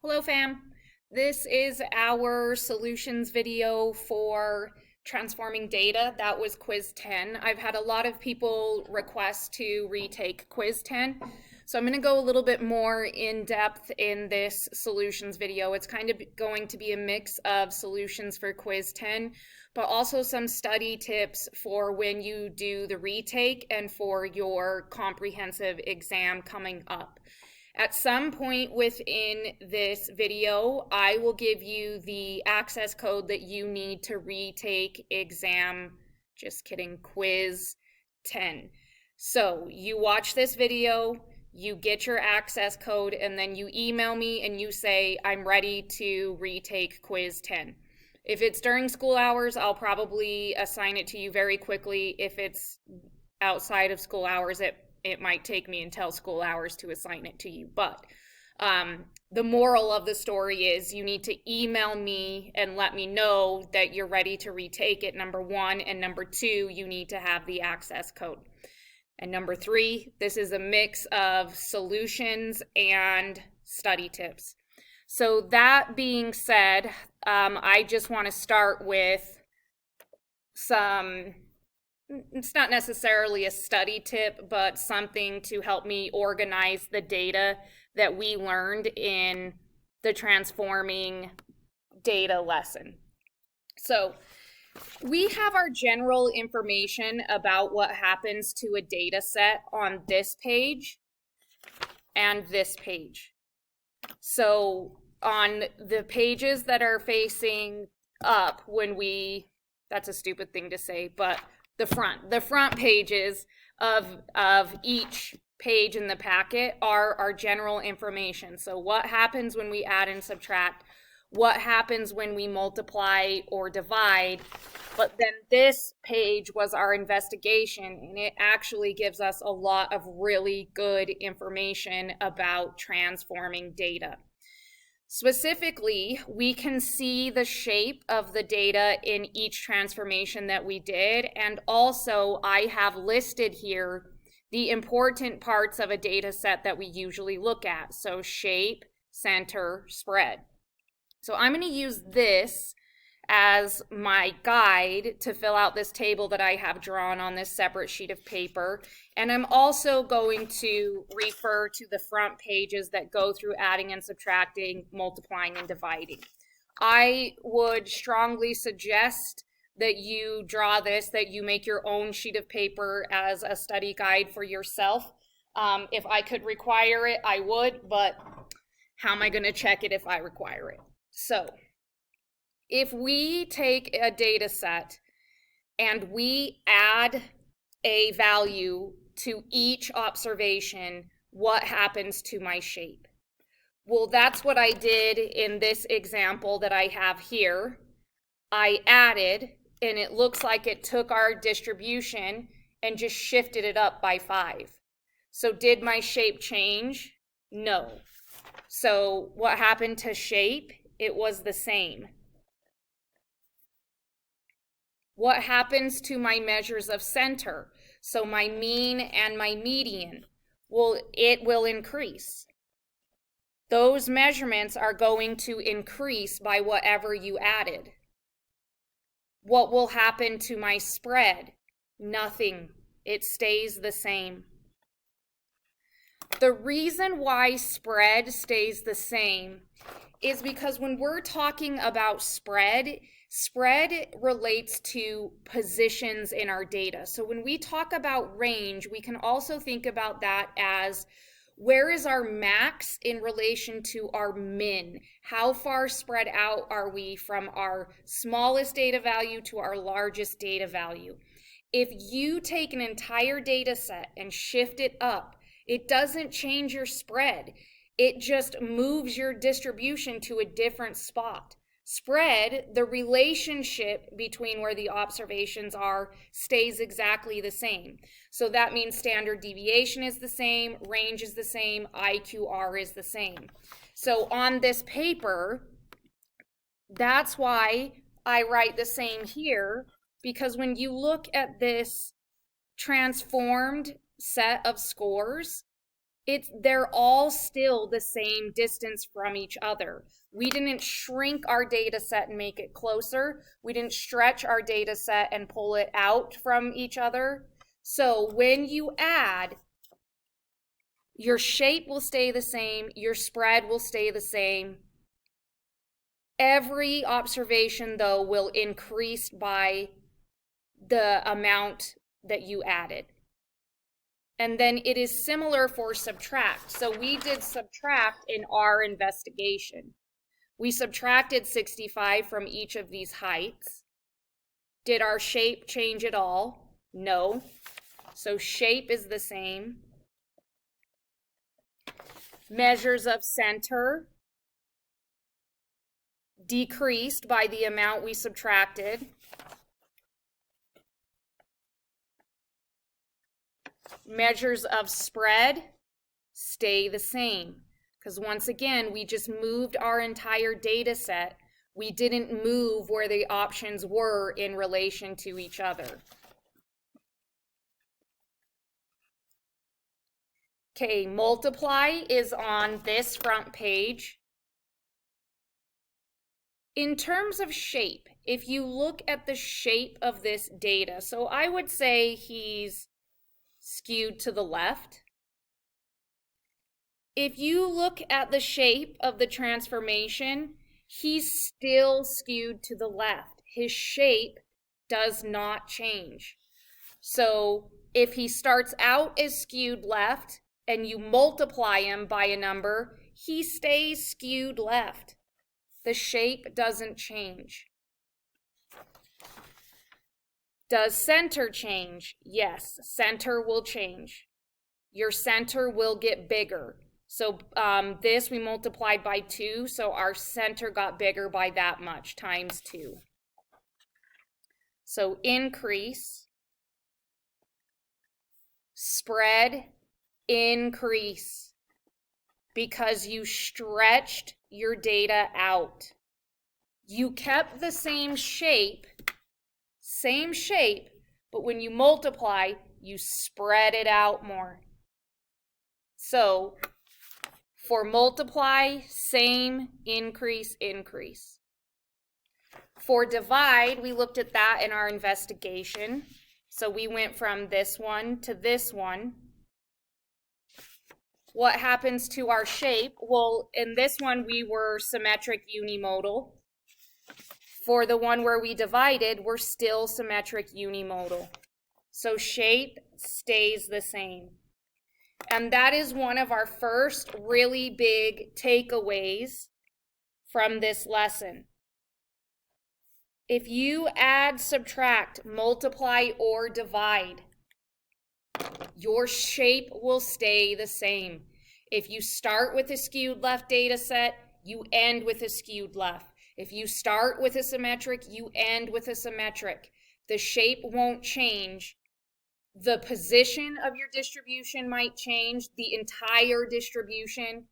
Hello fam. This is our solutions video for transforming data. That was quiz 10. I've had a lot of people request to retake quiz 10. So I'm going to go a little bit more in depth in this solutions video. It's kind of going to be a mix of solutions for quiz 10, but also some study tips for when you do the retake and for your comprehensive exam coming up. At some point within this video, I will give you the access code that you need to retake exam, just kidding, quiz 10. So you watch this video, you get your access code, and then you email me and you say, I'm ready to retake quiz 10. If it's during school hours, I'll probably assign it to you very quickly. If it's outside of school hours, it might take me until school hours to assign it to you. But the moral of the story is you need to email me and let me know that you're ready to retake it, number one. And number two, you need to have the access code. And number three, this is a mix of solutions and study tips. So that being said, I just want to start with some, it's not necessarily a study tip, but something to help me organize the data that we learned in the transforming data lesson. So we have our general information about what happens to a data set on this page and this page. So on the pages that are facing up, that's a stupid thing to say, but the front pages of each page in the packet are our general information. So what happens when we add and subtract, what happens when we multiply or divide, but then this page was our investigation, and it actually gives us a lot of really good information about transforming data. Specifically, we can see the shape of the data in each transformation that we did, and also I have listed here the important parts of a data set that we usually look at. So shape, center, spread. So I'm going to use this as my guide to fill out this table that I have drawn on this separate sheet of paper. And I'm also going to refer to the front pages that go through adding and subtracting, multiplying and dividing. I would strongly suggest that you draw this, that you make your own sheet of paper as a study guide for yourself. If I could require it, I would, but how am I going to check it if I require it? So if we take a data set and we add a value to each observation, what happens to my shape? Well, that's what I did in this example that I have here. I added, and it looks like it took our distribution and just shifted it up by 5. So did my shape change? No. So what happened to shape? It was the same. What happens to my measures of center? So my mean and my median, well, it will increase. Those measurements are going to increase by whatever you added. What will happen to my spread? Nothing. It stays the same. The reason why spread stays the same is because when we're talking about spread relates to positions in our data. So when we talk about range, we can also think about that as where is our max in relation to our min? How far spread out are we from our smallest data value to our largest data value? If you take an entire data set and shift it up, it doesn't change your spread. It just moves your distribution to a different spot. Spread, the relationship between where the observations are, stays exactly the same. So that means standard deviation is the same, range is the same, IQR is the same. So on this paper, that's why I write the same here, because when you look at this transformed set of scores, They're all still the same distance from each other. We didn't shrink our data set and make it closer. We didn't stretch our data set and pull it out from each other. So when you add, your shape will stay the same, your spread will stay the same. Every observation, though, will increase by the amount that you added. And then it is similar for subtract. So we did subtract in our investigation. We subtracted 65 from each of these heights. Did our shape change at all? No. So shape is the same. Measures of center decreased by the amount we subtracted. Measures of spread stay the same, because once again, we just moved our entire data set. We didn't move where the options were in relation to each other. Okay, multiply is on this front page. In terms of shape, if you look at the shape of this data, so I would say he's skewed to the left. If you look at the shape of the transformation, he's still skewed to the left. His shape does not change. So if he starts out as skewed left and you multiply him by a number, he stays skewed left. The shape doesn't change. Does center change? Yes, center will change. Your center will get bigger. So this we multiplied by 2, so our center got bigger by that much, times 2. So increase, spread, increase, because you stretched your data out. You kept the same shape, but when you multiply, you spread it out more. So for multiply, same, increase, increase. For divide, we looked at that in our investigation. So we went from this one to this one. What happens to our shape? Well, in this one, we were symmetric unimodal. For the one where we divided, we're still symmetric unimodal. So shape stays the same. And that is one of our first really big takeaways from this lesson. If you add, subtract, multiply, or divide, your shape will stay the same. If you start with a skewed left data set, you end with a skewed left. If you start with a symmetric, you end with a symmetric. The shape won't change. The position of your distribution might change, the entire distribution,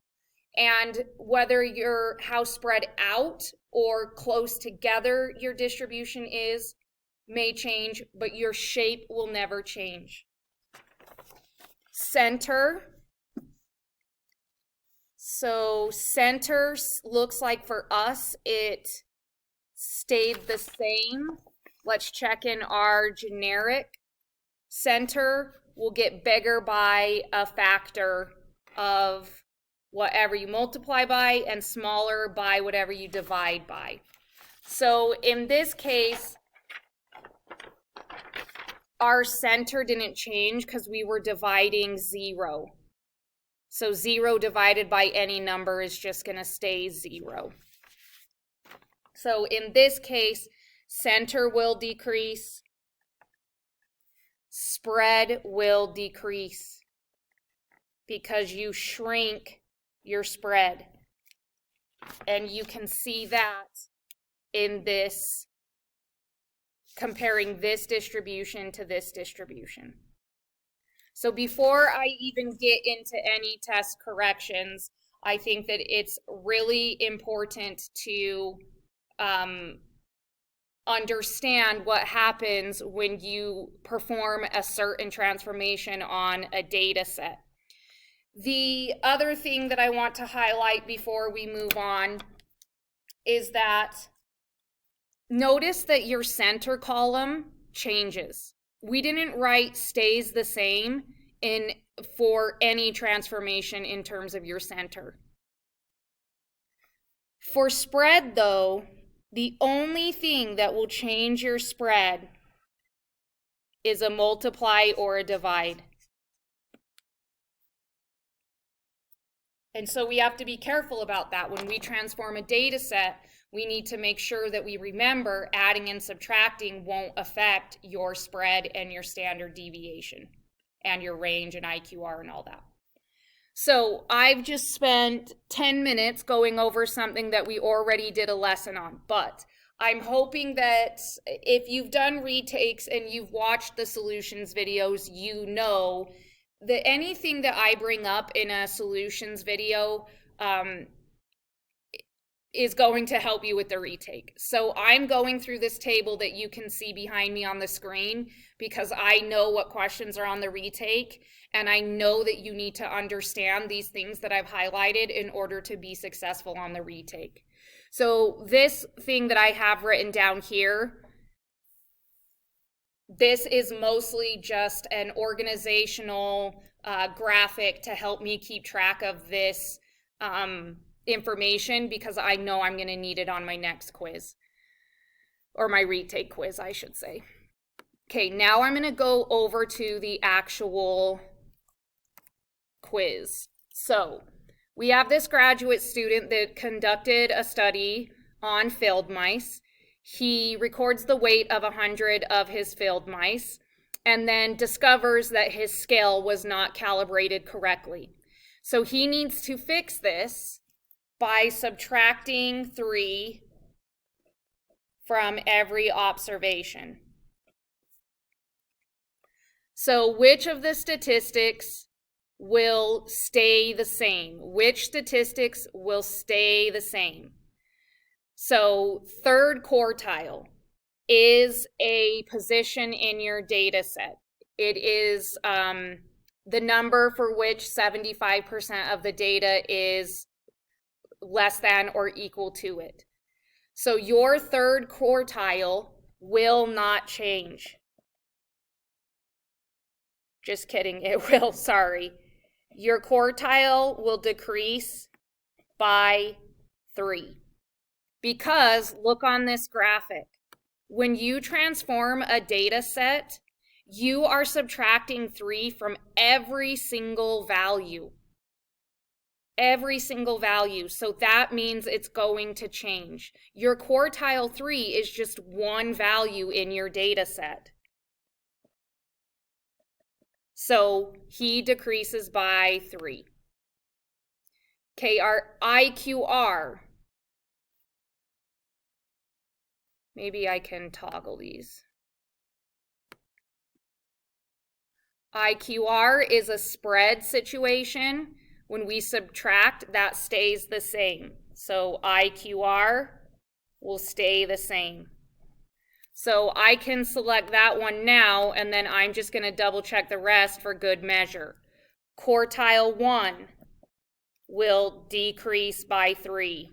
and whether you're how spread out or close together your distribution is may change, but your shape will never change. Center. So center looks like for us it stayed the same. Let's check in our generic. Center will get bigger by a factor of whatever you multiply by and smaller by whatever you divide by. So in this case, our center didn't change because we were dividing 0. So 0 divided by any number is just going to stay 0. So in this case, center will decrease, spread will decrease because you shrink your spread. And you can see that in this, comparing this distribution to this distribution. So before I even get into any test corrections, I think that it's really important to understand what happens when you perform a certain transformation on a data set. The other thing that I want to highlight before we move on is that notice that your center column changes. We didn't write stays the same for any transformation in terms of your center. For spread though, the only thing that will change your spread is a multiply or a divide. And so we have to be careful about that. When we transform a data set, we need to make sure that we remember adding and subtracting won't affect your spread and your standard deviation and your range and IQR and all that. So I've just spent 10 minutes going over something that we already did a lesson on, but I'm hoping that if you've done retakes and you've watched the solutions videos, you know that anything that I bring up in a solutions video is going to help you with the retake. So I'm going through this table that you can see behind me on the screen because I know what questions are on the retake, and I know that you need to understand these things that I've highlighted in order to be successful on the retake. So this thing that I have written down here, this is mostly just an organizational graphic to help me keep track of this information because I know I'm going to need it on my next quiz, or my retake quiz, I should say. Okay, now I'm going to go over to the actual quiz. So we have this graduate student that conducted a study on field mice. He records the weight of 100 of his field mice and then discovers that his scale was not calibrated correctly. So he needs to fix this by subtracting 3 from every observation. So which of the statistics will stay the same? Which statistics will stay the same? So third quartile is a position in your data set. It is the number for which 75% of the data is less than or equal to it. So your third quartile will not change. Just kidding, it will, sorry. Your quartile will decrease by 3. Because look on this graphic. When you transform a data set, you are subtracting 3 from every single value. Every single value. So that means it's going to change. Your quartile 3 is just one value in your data set. So he decreases by 3. Okay, our IQR. Maybe I can toggle these. IQR is a spread situation. When we subtract, that stays the same. So IQR will stay the same. So I can select that one now, and then I'm just going to double check the rest for good measure. Quartile 1 will decrease by 3.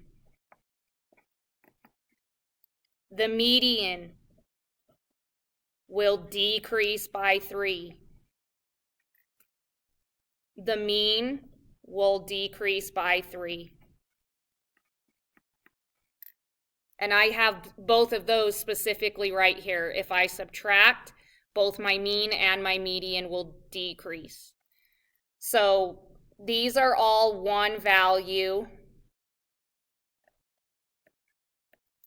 The median will decrease by 3. The mean will decrease by 3. And I have both of those specifically right here. If I subtract, both my mean and my median will decrease. So these are all one value.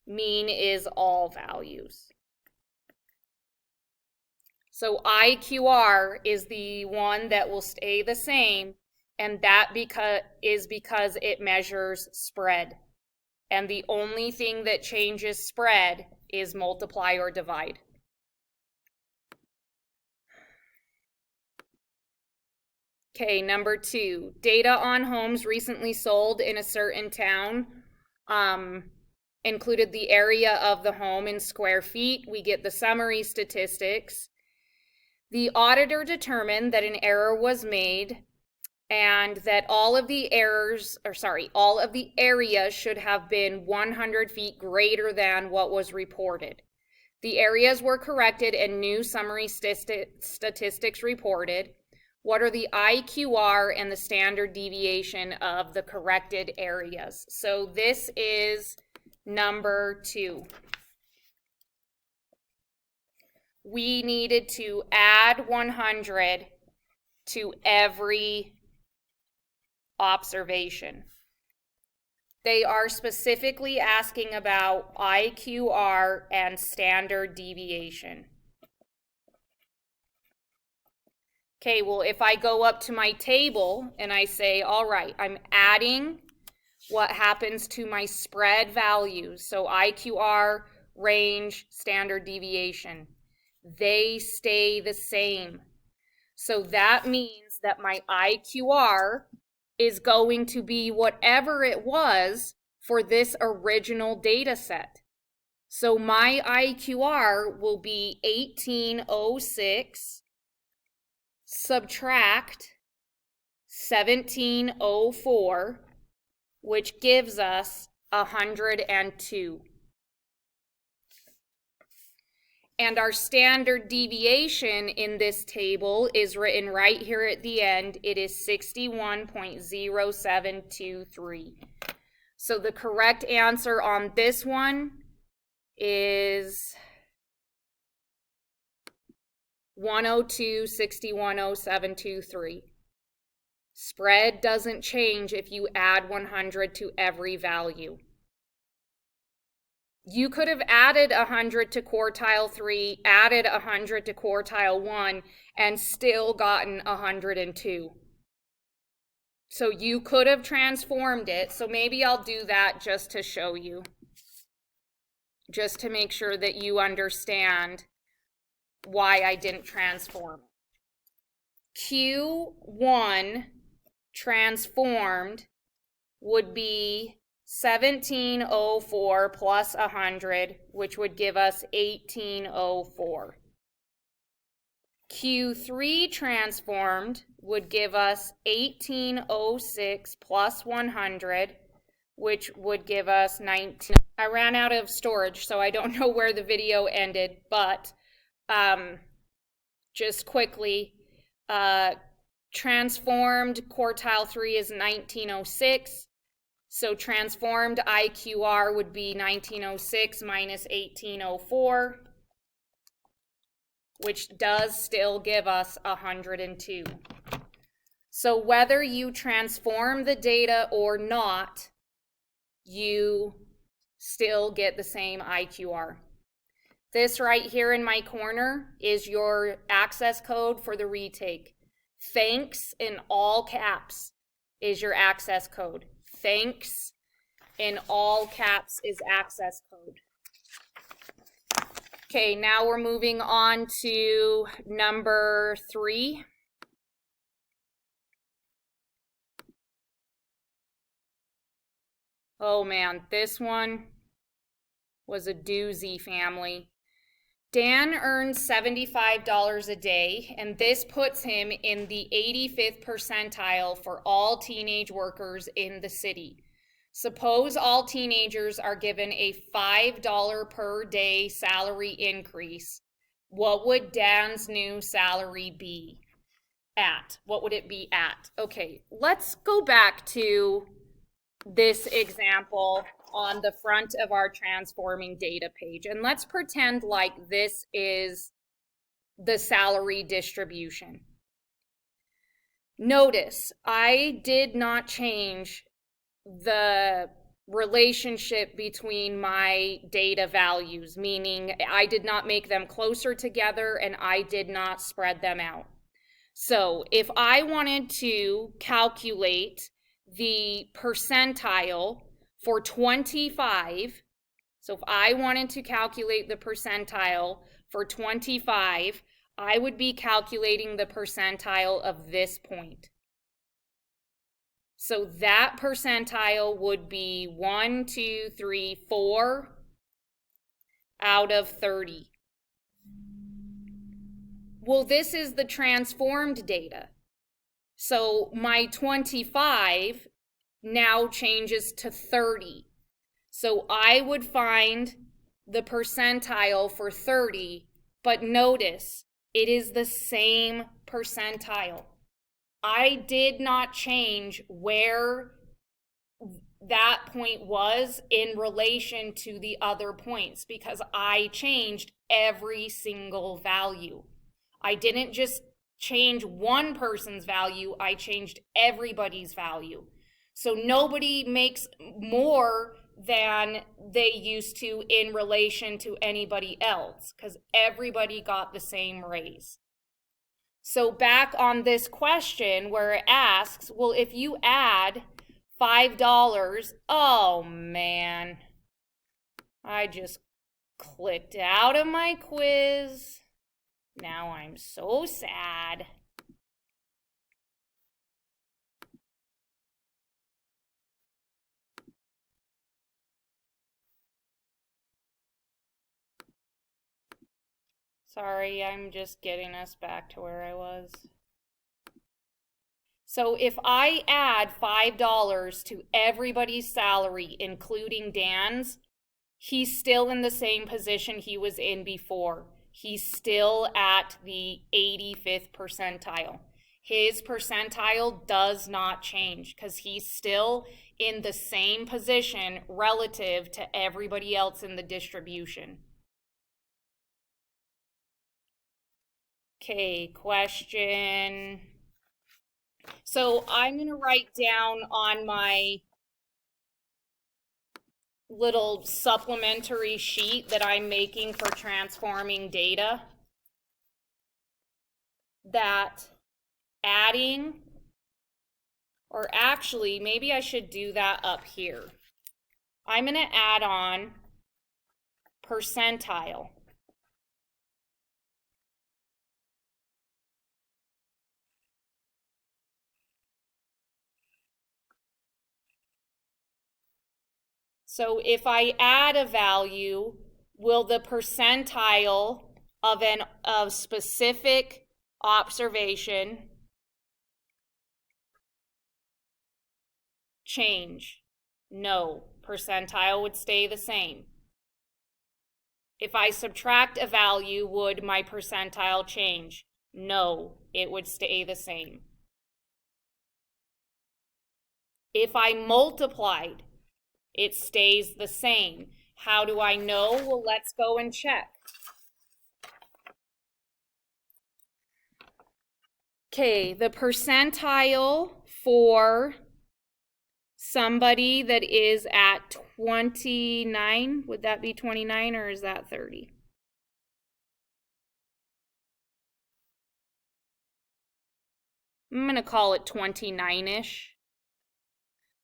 Mean is all values. So IQR is the one that will stay the same, and that is because it measures spread. And the only thing that changes spread is multiply or divide. Okay, number 2, data on homes recently sold in a certain town included the area of the home in square feet. We get the summary statistics. The auditor determined that an error was made and that all of the all of the areas should have been 100 feet greater than what was reported. The areas were corrected and new summary statistics reported. What are the IQR and the standard deviation of the corrected areas? So this is number 2. We needed to add 100 to every observation. They are specifically asking about IQR and standard deviation. Okay, well, if I go up to my table and I say, all right, I'm adding what happens to my spread values, so IQR, range, standard deviation, they stay the same. So that means that my IQR is going to be whatever it was for this original data set. So my IQR will be 1806 subtract 1704, which gives us 102. And our standard deviation in this table is written right here at the end. It is 61.0723. So the correct answer on this one is 102.610723. Spread doesn't change if you add 100 to every value. You could have added 100 to quartile 3, added 100 to quartile 1, and still gotten 102. So you could have transformed it. So maybe I'll do that just to show you, just to make sure that you understand why I didn't transform. Q1 transformed would be 1704 plus 100, which would give us 1804. Q3 transformed would give us 1806 plus 100, which would give us 19. I ran out of storage, so I don't know where the video ended, but just quickly, transformed quartile 3 is 1906. So transformed IQR would be 1906 minus 1804, which does still give us 102. So whether you transform the data or not, you still get the same IQR. This right here in my corner is your access code for the retake. Thanks in all caps is your access code. Thanks in all caps is access code. Okay, now we're moving on to number 3. Oh man, this one was a doozy, family. Dan earns $75 a day, and this puts him in the 85th percentile for all teenage workers in the city. Suppose all teenagers are given a $5 per day salary increase. What would Dan's new salary be at? What would it be at? Okay, let's go back to this example on the front of our transforming data page, and let's pretend like this is the salary distribution. Notice I did not change the relationship between my data values, meaning I did not make them closer together and I did not spread them out. So if I wanted to calculate the percentile for 25, so if I wanted to calculate the percentile for 25, I would be calculating the percentile of this point. So that percentile would be 1, 2, 3, 4 out of 30. Well, this is the transformed data. So my 25 now changes to 30. So I would find the percentile for 30, but notice it is the same percentile. I did not change where that point was in relation to the other points because I changed every single value. I didn't just change one person's value, I changed everybody's value. So nobody makes more than they used to in relation to anybody else because everybody got the same raise. So back on this question where it asks, well, if you add $5, oh man, I just clicked out of my quiz. Now I'm so sad. Sorry, I'm just getting us back to where I was. So if I add $5 to everybody's salary, including Dan's, he's still in the same position he was in before. He's still at the 85th percentile. His percentile does not change because he's still in the same position relative to everybody else in the distribution. Okay, question. So I'm going to write down on my little supplementary sheet that I'm making for transforming data that adding, or actually maybe I should do that up here. I'm going to add on percentile. So if I add a value, will the percentile of a specific observation change? No, percentile would stay the same. If I subtract a value, would my percentile change? No, it would stay the same. If I multiplied, it stays the same. How do I know? Well, let's go and check. Okay, the percentile for somebody that is at 29, would that be 29 or is that 30? I'm going to call it 29-ish.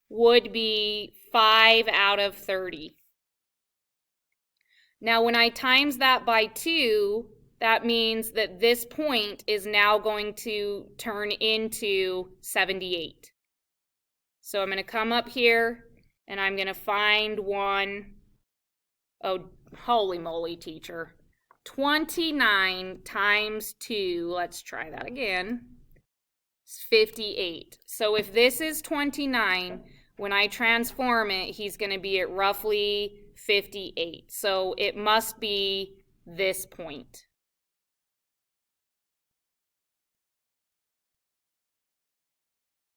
Would be 5 out of 30. Now, when I times that by 2, that means that this point is now going to turn into 78. So I'm going to come up here and I'm going to find one. Oh, holy moly, teacher. 29 times 2, let's try that again, is 58. So if this is 29, when I transform it, he's going to be at roughly 58. So it must be this point.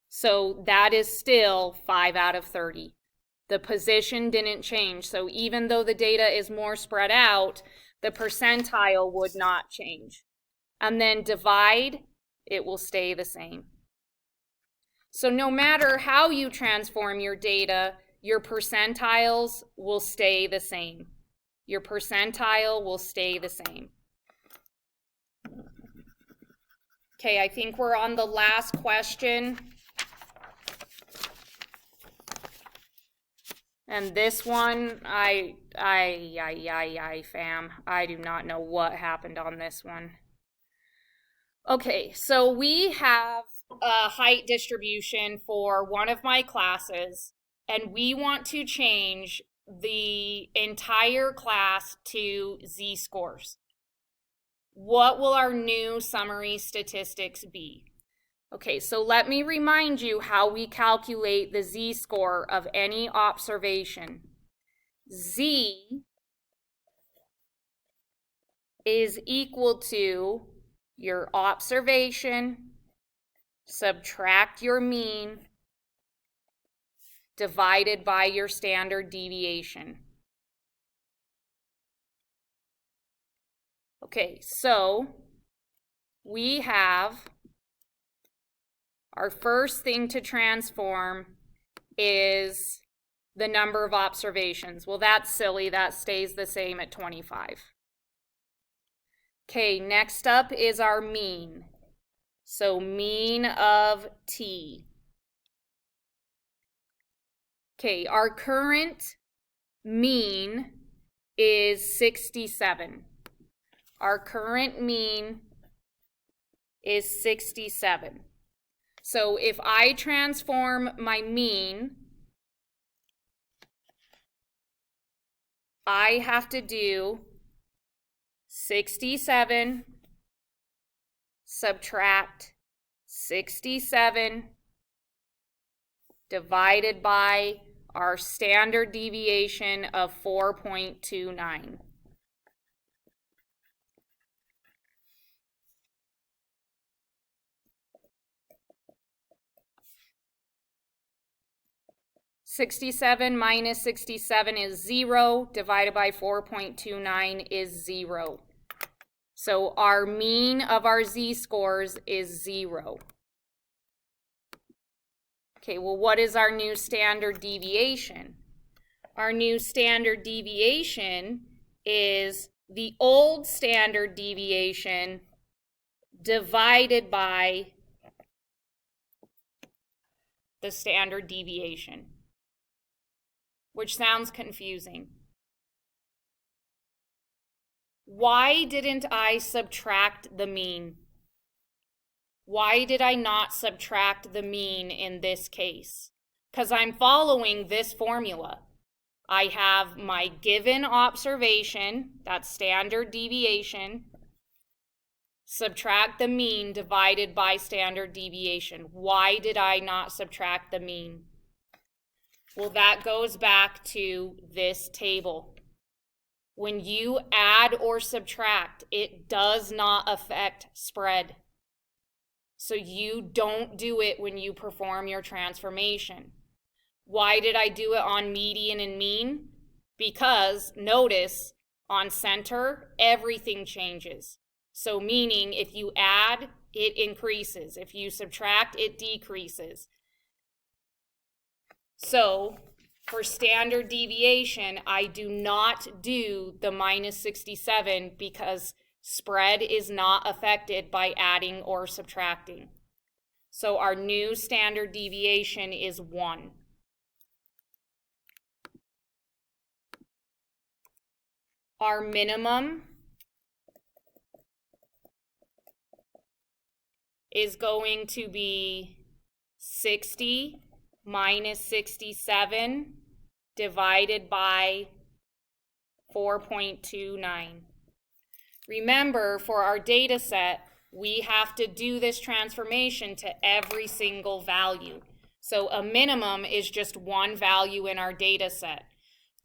So that is still 5 out of 30. The position didn't change. So even though the data is more spread out, the percentile would not change. And then divide, it will stay the same. So no matter how you transform your data, your percentiles will stay the same. Your percentile will stay the same. Okay, I think we're on the last question. And this one, fam, I do not know what happened on this one. Okay, so we have a height distribution for one of my classes, and we want to change the entire class to z-scores. What will our new summary statistics be? Okay, so let me remind you how we calculate the z-score of any observation. Z is equal to your observation, subtract your mean, divided by your standard deviation. Okay, so we have our first thing to transform is the number of observations. Well, that's silly. That stays the same at 25. Okay, next up is our mean. So mean of t. Okay, our current mean is 67. Our current mean is 67. So if I transform my mean, I have to do 67 subtract 67 divided by our standard deviation of 4.29. (67 minus 67 is 0, divided by 4.29 is 0. So our mean of our z-scores is 0. Okay, well, what is our new standard deviation? Our new standard deviation is the old standard deviation divided by the standard deviation, which sounds confusing. Why didn't I subtract the mean? Why did I not subtract the mean in this case? Because I'm following this formula. I have my given observation, that's standard deviation, subtract the mean divided by standard deviation. Why did I not subtract the mean? Well, that goes back to this table. When you add or subtract, it does not affect spread. So you don't do it when you perform your transformation. Why did I do it on median and mean? Because notice on center, everything changes. So meaning if you add, it increases. If you subtract, it decreases. So for standard deviation, I do not do the minus 67 because spread is not affected by adding or subtracting. So our new standard deviation is 1. Our minimum is going to be 60 minus 67 divided by 4.29. Remember, for our data set, we have to do this transformation to every single value. So a minimum is just one value in our data set.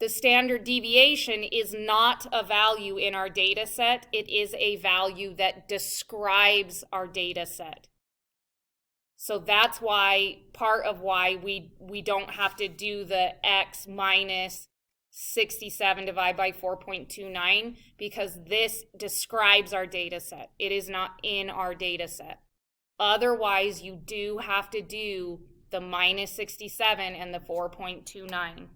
The standard deviation is not a value in our data set. It is a value that describes our data set. So that's why, part of why we don't have to do the x minus 67 divided by 4.29, because this describes our data set. It is not in our data set. Otherwise, you do have to do the minus 67 and the 4.29.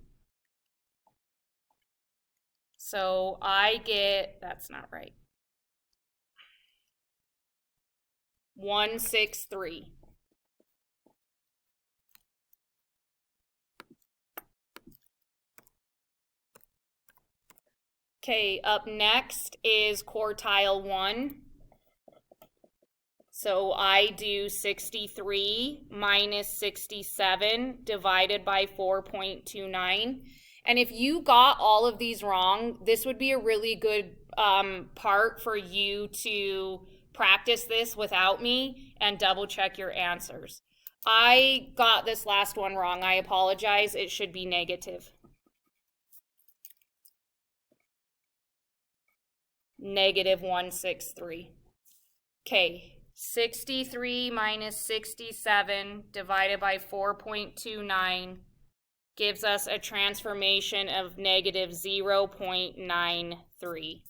So I get, that's not right, 163. Okay, up next is quartile 1. So I do 63 minus 67 divided by 4.29. And if you got all of these wrong, this would be a really good part for you to practice this without me and double check your answers. I got this last one wrong. I apologize. It should be negative. Negative 163. Okay, 63 minus 67 divided by 4.29 gives us a transformation of negative 0.93.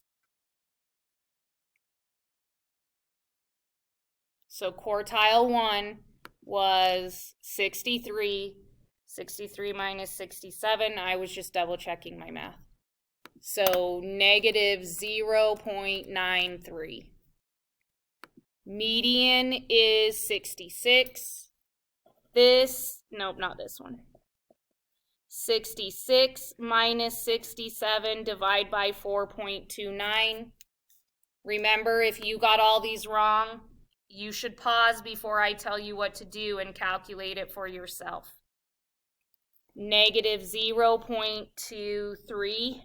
So quartile 1 was 63. 63 minus 67, I was just double checking my math. So negative 0.93. Median is 66. Nope, not this one. 66 minus 67 divided by 4.29. Remember, if you got all these wrong, you should pause before I tell you what to do and calculate it for yourself. Negative 0.23.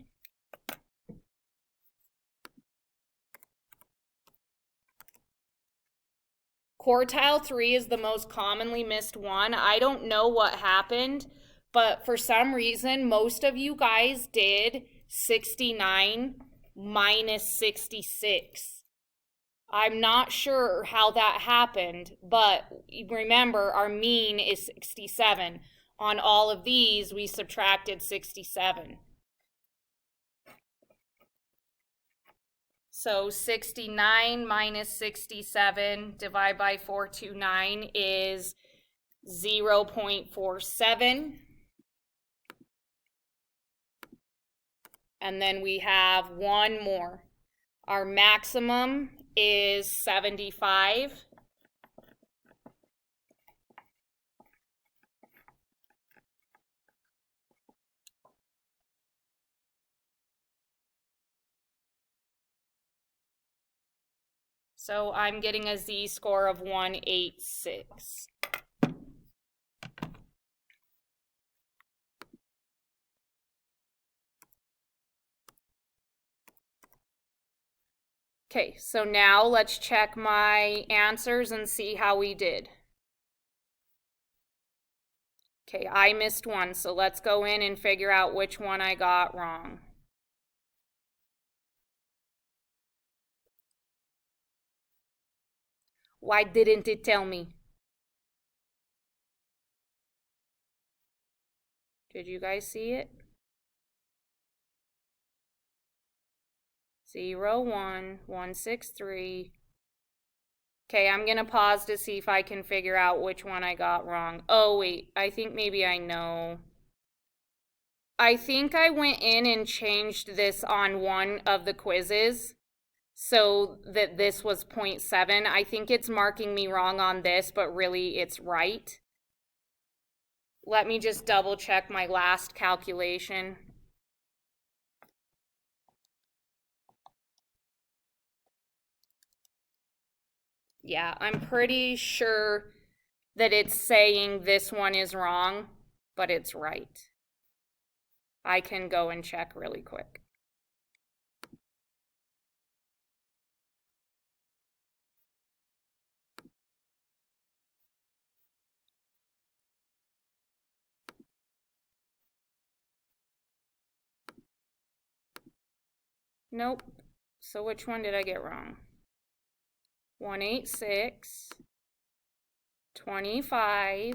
Quartile 3 is the most commonly missed one. I don't know what happened, but for some reason, most of you guys did 69 minus 66. I'm not sure how that happened, but remember, our mean is 67. On all of these, we subtracted 67. So 69 minus 67 divided by 429 is 0.47. And then we have one more. Our maximum is 75. So I'm getting a z-score of 186. Okay, so now let's check my answers and see how we did. Okay, I missed one, so let's go in and figure out which one I got wrong. Why didn't it tell me? Did you guys see it? 0, 1, 163. Okay, I'm gonna pause to see if I can figure out which one I got wrong. Oh wait, I think maybe I know. I think I went in and changed this on one of the quizzes so that this was 0.7. I think it's marking me wrong on this, but really it's right. Let me just double check my last calculation. Yeah, I'm pretty sure that it's saying this one is wrong, but it's right. I can go and check really quick. Nope. So which one did I get wrong? 186, 25,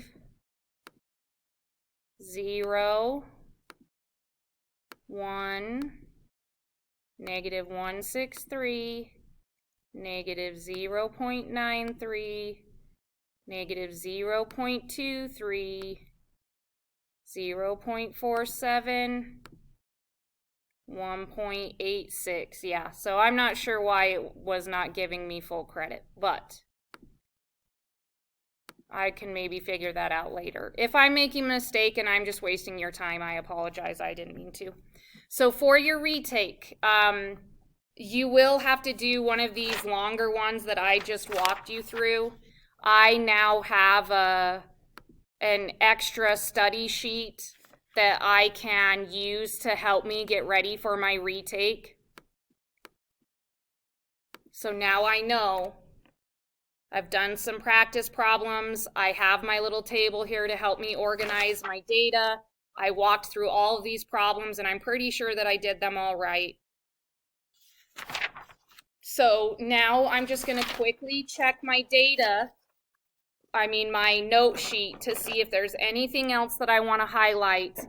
0, 1, negative 163, negative 0.93, negative 0.23, 0.47, 1.86. Yeah, so I'm not sure why it was not giving me full credit, but I can maybe figure that out later. If I'm making a mistake and I'm just wasting your time, I apologize. I didn't mean to. So for your retake, you will have to do one of these longer ones that I just walked you through. I now have an extra study sheet that I can use to help me get ready for my retake. So now I know I've done some practice problems. I have my little table here to help me organize my data. I walked through all of these problems and I'm pretty sure that I did them all right. So now I'm just going to quickly check my data, my note sheet, to see if there's anything else that I want to highlight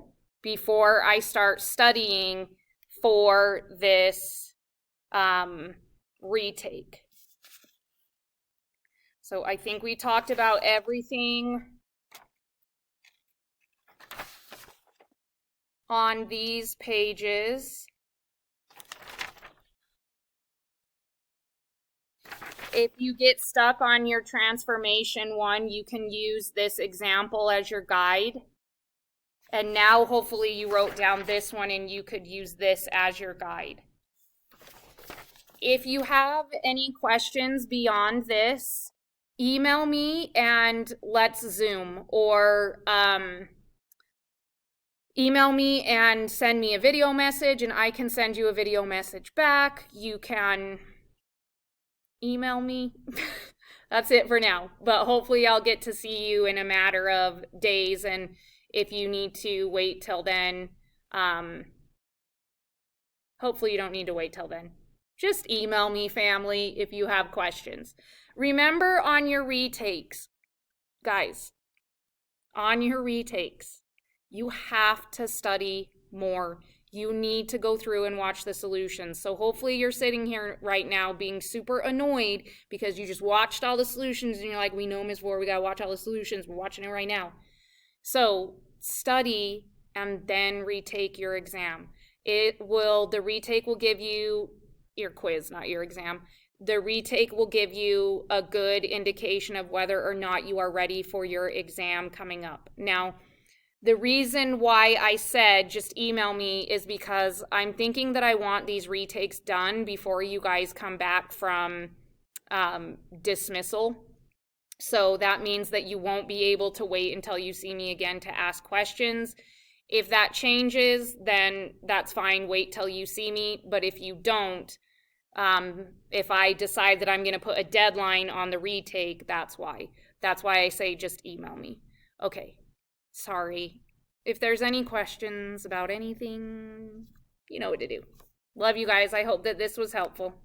before I start studying for this retake. So I think we talked about everything on these pages. If you get stuck on your transformation one, you can use this example as your guide. And now hopefully you wrote down this one and you could use this as your guide. If you have any questions beyond this, email me and let's Zoom, or email me and send me a video message and I can send you a video message back. You can email me. That's it for now, but hopefully I'll get to see you in a matter of days, and if you need to wait till then, hopefully you don't need to wait till then. Just email me, family, if you have questions. Remember, on your retakes, guys, on your retakes, you have to study more. You need to go through and watch the solutions. So hopefully you're sitting here right now being super annoyed because you just watched all the solutions and you're like, we know, Ms. Vore, we gotta watch all the solutions. We're watching it right now. So study and then retake your exam. The retake will give you your quiz, not your exam. The retake will give you a good indication of whether or not you are ready for your exam coming up. Now, the reason why I said just email me is because I'm thinking that I want these retakes done before you guys come back from dismissal. So that means that you won't be able to wait until you see me again to ask questions. If that changes, then that's fine. Wait till you see me. But if you don't, if I decide that I'm going to put a deadline on the retake, that's why. That's why I say just email me. Okay. Sorry. If there's any questions about anything, you know what to do. Love you guys. I hope that this was helpful.